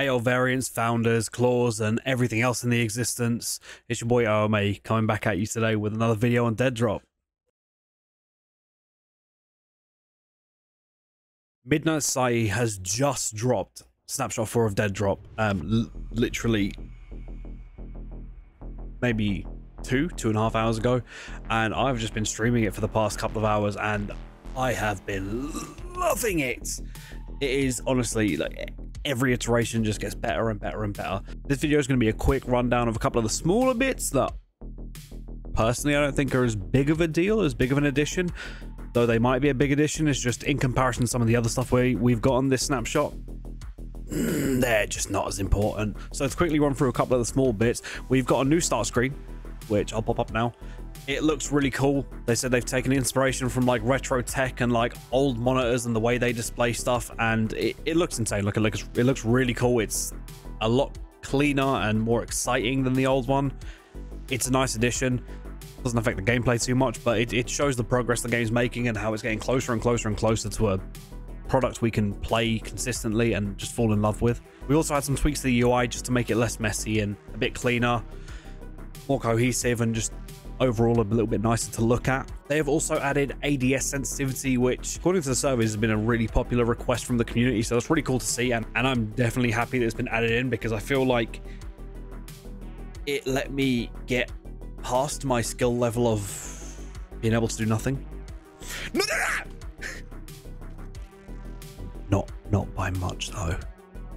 AL variants, founders, claws, and everything else in the existence. It's your boy OMA coming back at you today with another video on DEADROP. Midnight Society has just dropped Snapshot 4 of DEADROP, literally maybe 2.5 hours ago, and I've just been streaming it for the past couple of hours and I have been loving it. It is honestly, like, every iteration just gets better and better and better. This video is going to be a quick rundown of a couple of the smaller bits that personally I don't think are as big of a deal, as big of an addition, though they might be a big addition. It's just in comparison to some of the other stuff we've got on this snapshot, they're just not as important. So let's quickly run through a couple of the small bits. We've got a new start screen, which I'll pop up now. It looks really cool. They said they've taken inspiration from like retro tech and like old monitors and the way they display stuff, and it looks insane. Look, it looks really cool. It's a lot cleaner and more exciting than the old one. It's a nice addition. Doesn't affect the gameplay too much, but it shows the progress the game's making and how it's getting closer and closer and closer to a product we can play consistently and just fall in love with. We also had some tweaks to the UI just to make it less messy and a bit cleaner, more cohesive, and just overall a little bit nicer to look at. They have also added ADS sensitivity, which according to the surveys has been a really popular request from the community, so that's really cool to see, and I'm definitely happy that it's been added in, because I feel like it let me get past my skill level of being able to do nothing. Not by much though.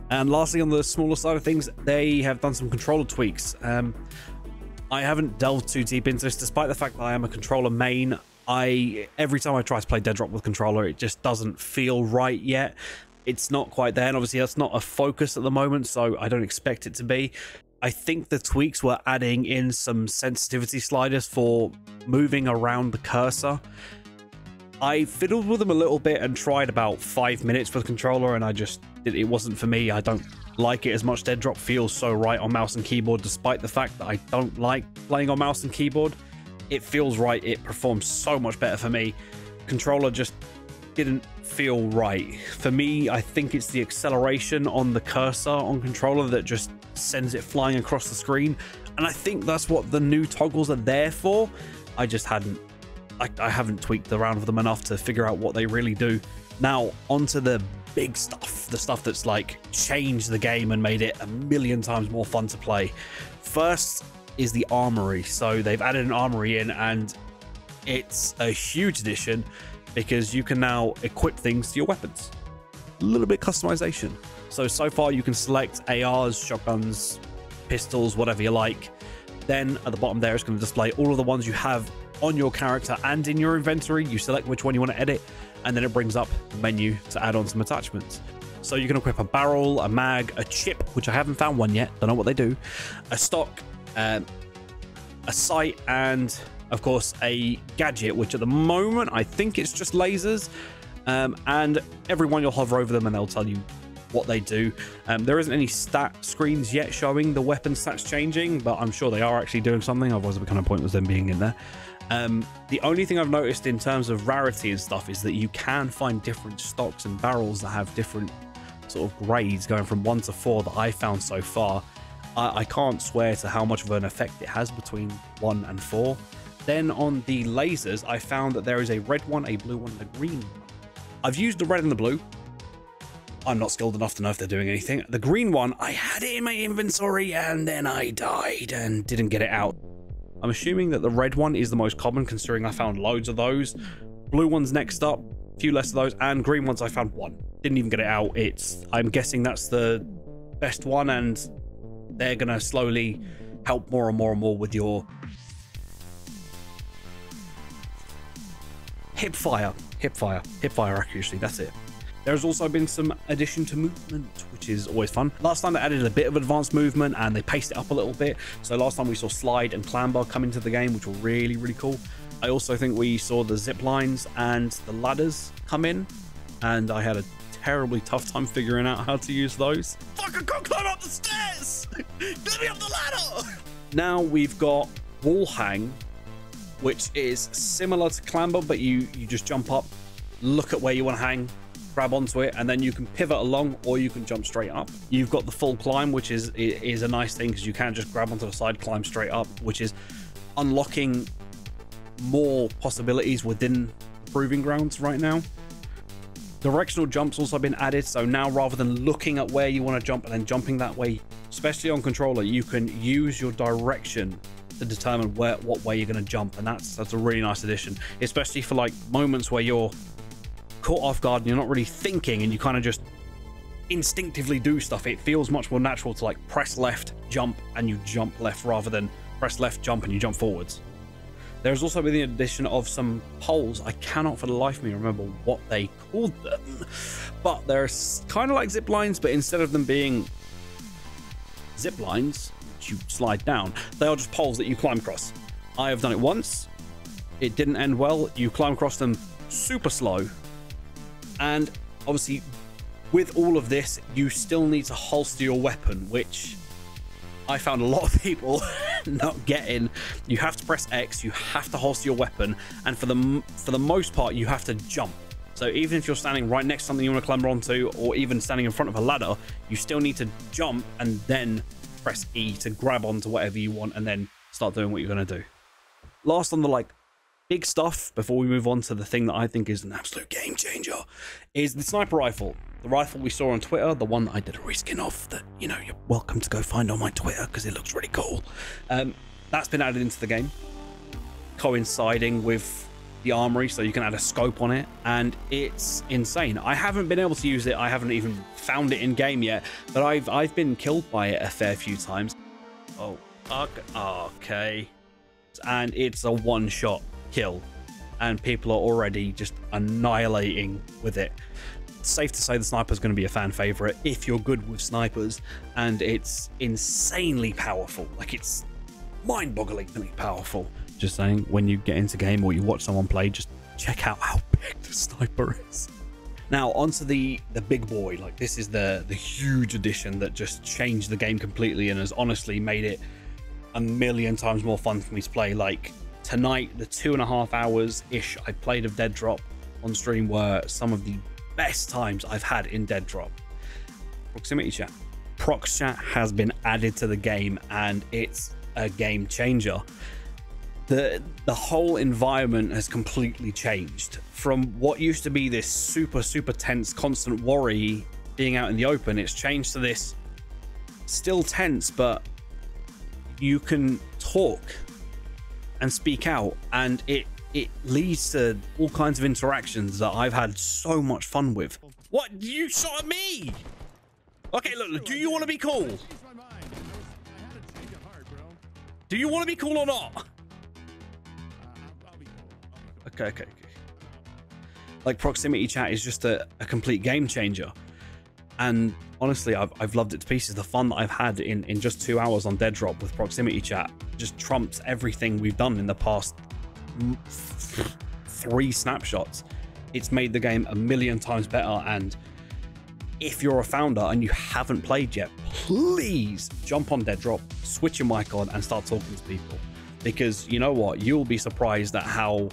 And lastly, on the smaller side of things, they have done some controller tweaks. I haven't delved too deep into this, despite the fact that I am a controller main. Every time I try to play DEADROP with controller, it just doesn't feel right yet. It's not quite there, and obviously that's not a focus at the moment, so I don't expect it to be. I think the tweaks were adding in some sensitivity sliders for moving around the cursor. I fiddled with them a little bit and tried about 5 minutes with the controller, and it wasn't for me. I don't like it as much. DEADROP feels so right on mouse and keyboard, despite the fact that I don't like playing on mouse and keyboard. It feels right. It performs so much better for me. Controller just didn't feel right for me. I think it's the acceleration on the cursor on controller that just sends it flying across the screen, and I think that's what the new toggles are there for. I haven't tweaked around with them enough to figure out what they really do. Now onto the big stuff, the stuff that's like changed the game and made it a million times more fun to play. First is the armory. So they've added an armory in, and it's a huge addition because you can now equip things to your weapons. A little bit of customization. So far you can select ARs, shotguns, pistols, whatever you like. Then at the bottom there, it's going to display all of the ones you have on your character and in your inventory. You select which one you want to edit, and then it brings up the menu to add on some attachments. So you can equip a barrel, a mag, a chip, which I haven't found one yet, don't know what they do, a stock, a sight, and of course a gadget, which at the moment I think it's just lasers, and everyone you'll hover over them and they'll tell you what they do. There isn't any stat screens yet showing the weapon stats changing, but I'm sure they are actually doing something, otherwise it would be kind of pointless them being in there. The only thing I've noticed in terms of rarity and stuff is that you can find different stocks and barrels that have different sort of grades, going from 1 to 4 that I found so far. I can't swear to how much of an effect it has between 1 and 4. Then on the lasers, I found that there is a red one, a blue one, and a green one. I've used the red and the blue. I'm not skilled enough to know if they're doing anything. The green one, I had it in my inventory and then I died and didn't get it out. I'm assuming that the red one is the most common, considering I found loads of those. Blue one's next up, a few less of those, and green ones I found one. Didn't even get it out. I'm guessing that's the best one, and they're gonna slowly help more and more and more with your hip fire accuracy. That's it. There's also been some addition to movement, which is always fun. Last time they added a bit of advanced movement and they paced it up a little bit. So last time we saw slide and clamber come into the game, which were really, really cool. I also think we saw the zip lines and the ladders come in, and I had a terribly tough time figuring out how to use those. Fuck, I can't climb up the stairs! Get me up the ladder! Now we've got wall hang, which is similar to clamber, but you just jump up, look at where you want to hang, grab onto it, and then you can pivot along or you can jump straight up. You've got the full climb, which is a nice thing because you can just grab onto the side, climb straight up, which is unlocking more possibilities within the proving grounds right now. Directional jumps also been added, so now rather than looking at where you want to jump and then jumping that way, especially on controller, you can use your direction to determine what way you're going to jump, and that's a really nice addition, especially for like moments where you're caught off guard and you're not really thinking and you kind of just instinctively do stuff. It feels much more natural to like press left, jump, and you jump left rather than press left, jump, and you jump forwards. There's also been the addition of some poles. I cannot for the life of me remember what they called them, but they're kind of like zip lines, but instead of them being zip lines which you slide down, they are just poles that you climb across. I have done it once. It didn't end well. You climb across them super slow, and obviously with all of this you still need to holster your weapon, which I found a lot of people not getting. You have to press X, you have to holster your weapon, and for the most part you have to jump. So even if you're standing right next to something you want to climb onto, or even standing in front of a ladder, you still need to jump and then press E to grab onto whatever you want and then start doing what you're going to do. Last on the like big stuff before we move on to the thing that I think is an absolute game changer is the sniper rifle. The rifle we saw on Twitter, the one that I did a reskin of, that, you know, you're welcome to go find on my Twitter because it looks really cool. That's been added into the game, coinciding with the armory, so you can add a scope on it, and it's insane. I haven't been able to use it. I haven't even found it in game yet, but I've been killed by it a fair few times. Oh, okay. And it's a one-shot kill, and people are already just annihilating with it. It's safe to say the sniper is going to be a fan favorite if you're good with snipers, and it's insanely powerful. Like, it's mind-bogglingly powerful. Just saying, when you get into game or you watch someone play, just check out how big the sniper is. Now onto the big boy. Like, this is the huge addition that just changed the game completely and has honestly made it a million times more fun for me to play. Like tonight, the 2.5 hours ish I played of DEADROP on stream were some of the best times I've had in DEADROP. Proximity chat. Prox chat has been added to the game, and it's a game changer. The whole environment has completely changed from what used to be this super tense constant worry being out in the open. It's changed to this still tense, but you can talk and speak out, and it leads to all kinds of interactions that I've had so much fun with. What? You shot at me? Okay, look, do you want to be cool? Do you want to be cool or not? Okay. Like, proximity chat is just a complete game changer, and honestly I've loved it to pieces. The fun that I've had in just 2 hours on DEADROP with proximity chat just trumps everything we've done in the past 3 snapshots. It's made the game a million times better, and if you're a founder and you haven't played yet, please jump on DEADROP, switch your mic on, and start talking to people, because you know what, you'll be surprised at how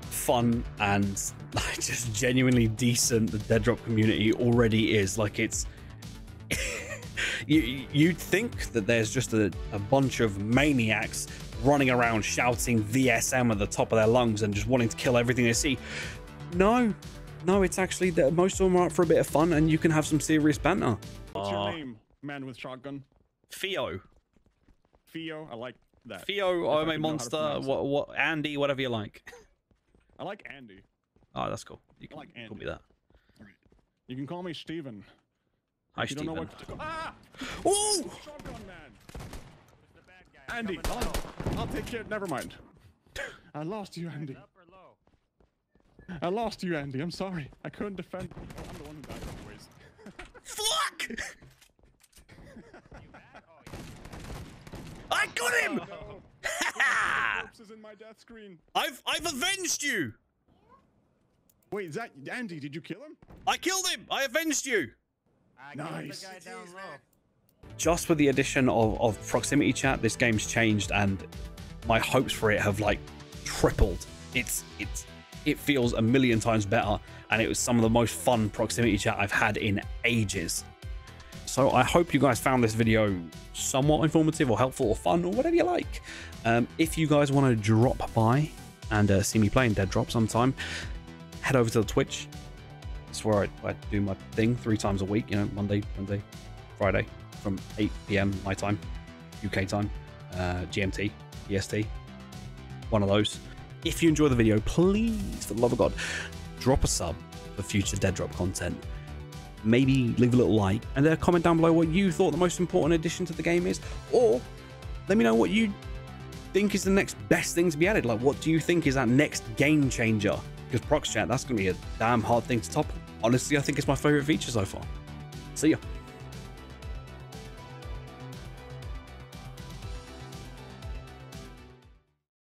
fun and like just genuinely decent the DEADROP community already is. Like, it's you'd think that there's just a bunch of maniacs running around shouting VSM at the top of their lungs and just wanting to kill everything they see. No, it's actually that most of them are up for a bit of fun, and you can have some serious banter. What's your name, man with shotgun? Theo, I like that. Theo, I'm a monster. What Andy, whatever you like. I like Andy. Oh, that's cool. You can like Andy. call me that. All right. You can call me Steven. Hi, Steven. Don't know what to call. Ah! Oh! Shotgun man. Andy, I'll take care. Never mind. I lost you, Andy. I lost you, Andy. I'm sorry. I couldn't defend. I'm the one who died anyways. Fuck! I got him! No. Corpses in my death screen. I've avenged you! Wait, is that Andy? Did you kill him? I killed him! I avenged you! Nice. Just with the addition of proximity chat, this game's changed, and my hopes for it have like tripled. It's it feels a million times better, and it was some of the most fun proximity chat I've had in ages. So I hope you guys found this video somewhat informative or helpful or fun or whatever you like. If you guys want to drop by and see me playing DEADROP sometime, head over to the Twitch. That's where I do my thing 3 times a week, you know, Monday, Wednesday, Friday, from 8 PM my time, UK time, GMT, EST, one of those. If you enjoy the video, please, for the love of God, drop a sub for future DEADROP content. Maybe leave a little like and comment down below what you thought the most important addition to the game is, or let me know what you think is the next best thing to be added. Like, what do you think is that next game changer? Because prox chat, that's going to be a damn hard thing to top. Honestly, I think it's my favorite feature so far. See ya.